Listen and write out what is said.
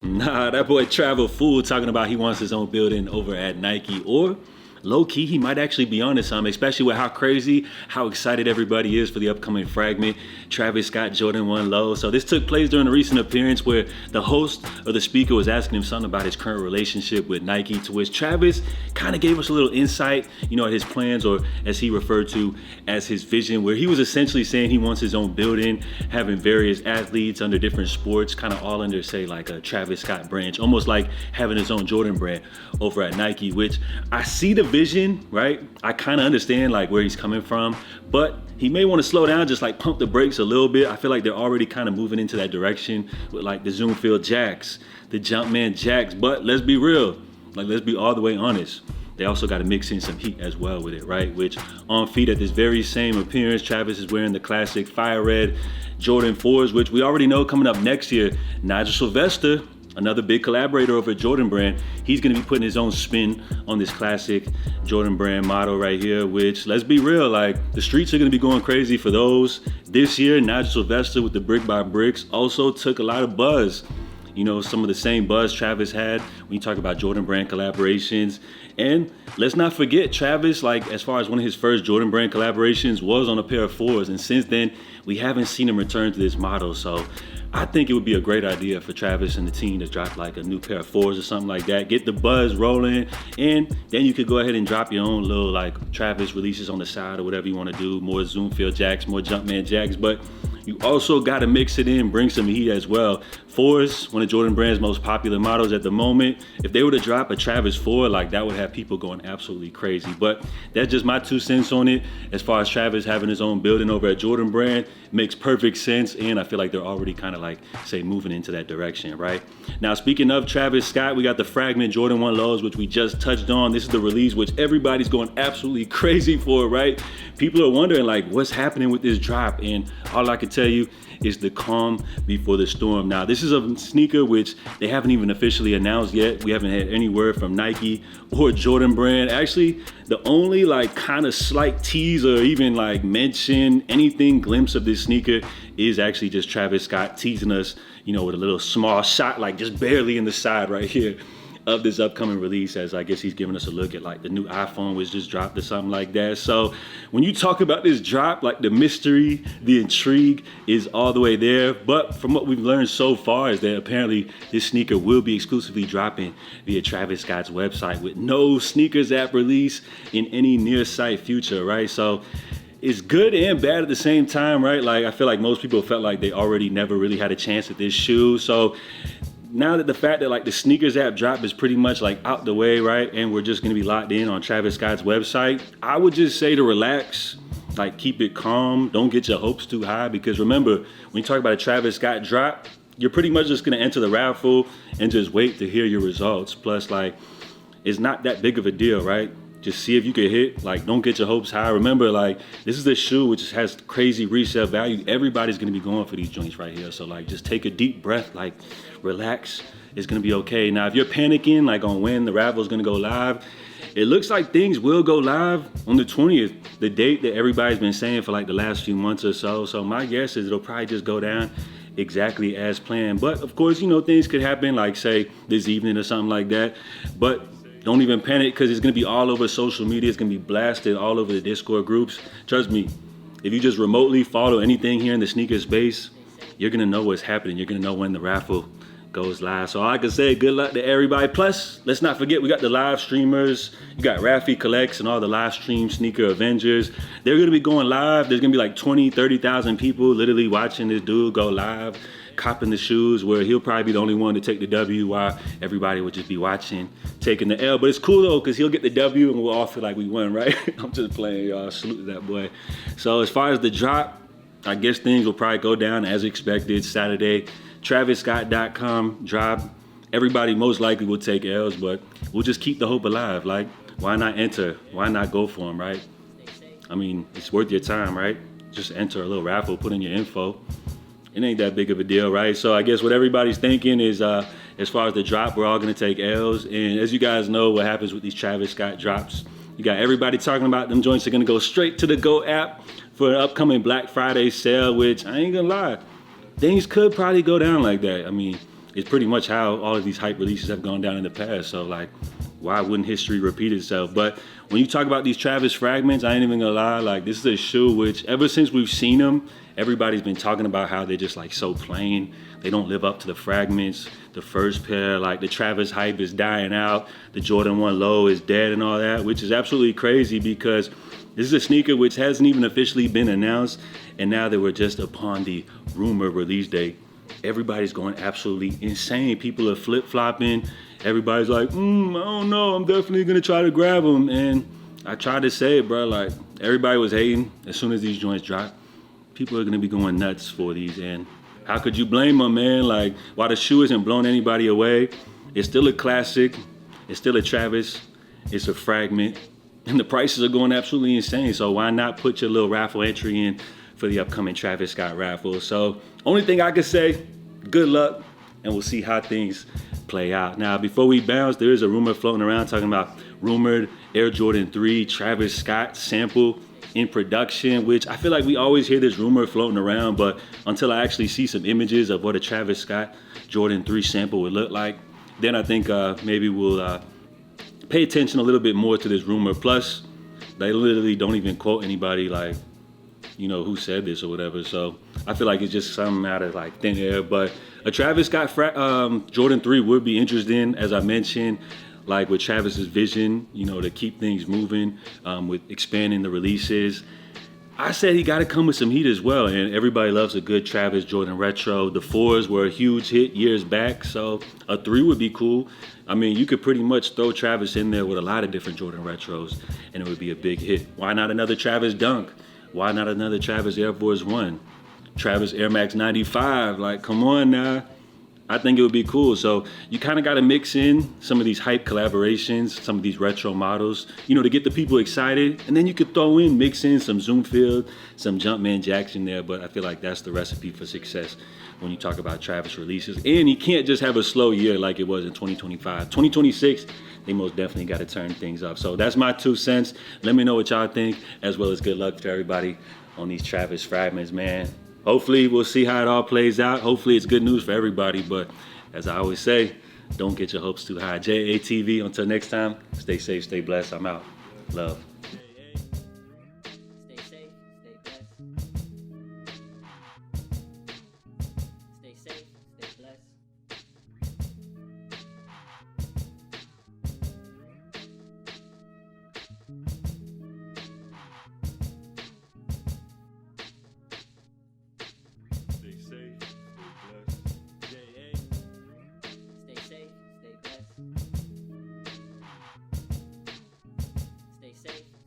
Nah, that boy travel fool talking about he wants his own building over at Nike. Or low key, he might actually be onto something, especially with how crazy, how excited everybody is for the upcoming Fragment. Travis Scott, Jordan 1 Low. So this took place during a recent appearance where the host or the speaker was asking him something about his current relationship with Nike, to which Travis kind of gave us a little insight, at his plans, or as he referred to as his vision, where he was essentially saying he wants his own building, having various athletes under different sports, kind of all under, say, like a Travis Scott branch, almost like having his own Jordan brand over at Nike, which I see the vision, right? I kind of understand like where he's coming from, but he may want to slow down, just like pump the brakes a little bit. I feel like they're already kind of moving into that direction with like the zoom field jacks, the Jumpman jacks. But let's be real, like let's be all the way honest. They also got to mix in some heat as well with it, right? Which on feet at this very same appearance, Travis is wearing the classic fire red Jordan 4s, which we already know coming up next year. Nigel Sylvester, another big collaborator over at Jordan brand, he's gonna be putting his own spin on this classic Jordan brand model right here, which, let's be real, like the streets are gonna be going crazy for those. This year, Nigel Sylvester with the Brick by Bricks also took a lot of buzz. Some of the same buzz Travis had when you talk about Jordan brand collaborations. And let's not forget, Travis, like as far as one of his first Jordan brand collaborations was on a pair of 4s. And since then, we haven't seen him return to this model. So I think it would be a great idea for Travis and the team to drop like a new pair of 4s or something like that. Get the buzz rolling, and then you could go ahead and drop your own little like Travis releases on the side or whatever you want to do. More zoom field jacks, more Jumpman jacks, but you also got to mix it in, bring some heat as well. 4s, one of Jordan brand's most popular models at the moment. If they were to drop a Travis 4, like that would have people going absolutely crazy. But that's just my 2 cents on it. As far as Travis having his own building over at Jordan brand, makes perfect sense. And I feel like they're already kind of like, say, moving into that direction, right? Now, speaking of Travis Scott, we got the Fragment Jordan 1 Lows, which we just touched on. This is the release which everybody's going absolutely crazy for, right? People are wondering like, what's happening with this drop? And all I can tell you is the calm before the storm. Now, this is a sneaker which they haven't even officially announced yet. We haven't had any word from Nike or Jordan brand. Actually, the only like kind of slight tease or even like mention, anything glimpse of this sneaker is actually just Travis Scott teasing us, with a little small shot, like just barely in the side right here of this upcoming release, as I guess he's giving us a look at like the new iPhone which just dropped or something like that. So when you talk about this drop, like the mystery, the intrigue is all the way there. But from what we've learned so far is that apparently this sneaker will be exclusively dropping via Travis Scott's website with no sneakers app release in any near sight future, right? So it's good and bad at the same time, right? Like I feel like most people felt like they already never really had a chance at this shoe. So now that the fact that like the sneakers app drop is pretty much like out the way, right? And we're just gonna be locked in on Travis Scott's website, I would just say to relax, like keep it calm. Don't get your hopes too high, because remember, when you talk about a Travis Scott drop, you're pretty much just gonna enter the raffle and just wait to hear your results. Plus, like, it's not that big of a deal, right? Just see if you can hit. Like, don't get your hopes high. Remember, like, this is a shoe which has crazy resale value. Everybody's gonna be going for these joints right here. So like, just take a deep breath, like relax. It's gonna be okay. Now, if you're panicking like on when the raffle is gonna go live, it looks like things will go live on the 20th, the date that everybody's been saying for like the last few months or so. So my guess is it'll probably just go down exactly as planned. But of course, things could happen, like say this evening or something like that. But don't even panic, because it's gonna be all over social media. It's gonna be blasted all over the Discord groups. Trust me, if you just remotely follow anything here in the sneaker space, you're gonna know what's happening. You're gonna know when the raffle goes live. So all I can say, good luck to everybody. Plus, let's not forget, we got the live streamers. You got Raffle Collects and all the live stream sneaker Avengers. They're gonna be going live. There's gonna be like 20, 30,000 people literally watching this dude go live, copping the shoes, where he'll probably be the only one to take the W while everybody would just be watching, taking the L. But it's cool though, because he'll get the W and we'll all feel like we won, right? I'm just playing, y'all. Salute to that boy. So as far as the drop, I guess things will probably go down as expected. Saturday, TravisScott.com drop. Everybody most likely will take L's, but we'll just keep the hope alive. Like, why not enter? Why not go for them, right? I mean, it's worth your time, right? Just enter a little raffle, put in your info. It ain't that big of a deal, right? So I guess what everybody's thinking is, as far as the drop, we're all gonna take L's. And as you guys know, what happens with these Travis Scott drops, you got everybody talking about them joints are gonna go straight to the Go app for an upcoming Black Friday sale, which I ain't gonna lie, things could probably go down like that. I mean, it's pretty much how all of these hype releases have gone down in the past. So like, why wouldn't history repeat itself? But when you talk about these Travis fragments, I ain't even gonna lie, like this is a shoe which ever since we've seen them, everybody's been talking about how they're just like so plain. They don't live up to the fragments. The first pair, like the Travis hype is dying out. The Jordan 1 low is dead and all that, which is absolutely crazy because this is a sneaker which hasn't even officially been announced. And now that we're just upon the rumor release date, everybody's going absolutely insane. People are flip-flopping. Everybody's like, I don't know, I'm definitely gonna try to grab them. And I tried to say it, bro, like everybody was hating as soon as these joints drop. People are gonna be going nuts for these, and how could you blame them, man? Like, while the shoe isn't blowing anybody away, it's still a classic, it's still a Travis, it's a fragment, and the prices are going absolutely insane. So why not put your little raffle entry in for the upcoming Travis Scott raffle? So only thing I can say, good luck, and we'll see how things play out. Now, before we bounce, there is a rumor floating around talking about rumored Air Jordan 3 Travis Scott sample in production, which I feel like we always hear this rumor floating around, but until I actually see some images of what a Travis Scott Jordan 3 sample would look like, then I think maybe we'll pay attention a little bit more to this rumor. Plus, they literally don't even quote anybody like, you know, who said this or whatever. So I feel like it's just something out of like thin air. But a Travis Scott Jordan 3 would be interesting, as I mentioned, like with Travis's vision, you know, to keep things moving with expanding the releases. I said he got to come with some heat as well, and everybody loves a good Travis Jordan retro. The 4s were a huge hit years back, so a 3 would be cool. I mean, you could pretty much throw Travis in there with a lot of different Jordan retros, and it would be a big hit. Why not another Travis Dunk? Why not another Travis Air Force 1? Travis Air Max 95, like, come on now. I think it would be cool. So you kind of got to mix in some of these hype collaborations, some of these retro models, you know, to get the people excited. And then you could mix in some Zoomfield, some Jumpman Jackson there. But I feel like that's the recipe for success when you talk about Travis releases. And you can't just have a slow year like it was in 2025. 2026, they most definitely got to turn things up. So that's my 2 cents. Let me know what y'all think, as well as good luck to everybody on these Travis fragments, man. Hopefully we'll see how it all plays out. Hopefully it's good news for everybody. But as I always say, don't get your hopes too high. JATV, until next time, stay safe, stay blessed. I'm out. Love. Stay safe, stay blessed. Stay safe, stay blessed. Stay safe, stay blessed. JA. Stay safe, stay blessed. Stay safe.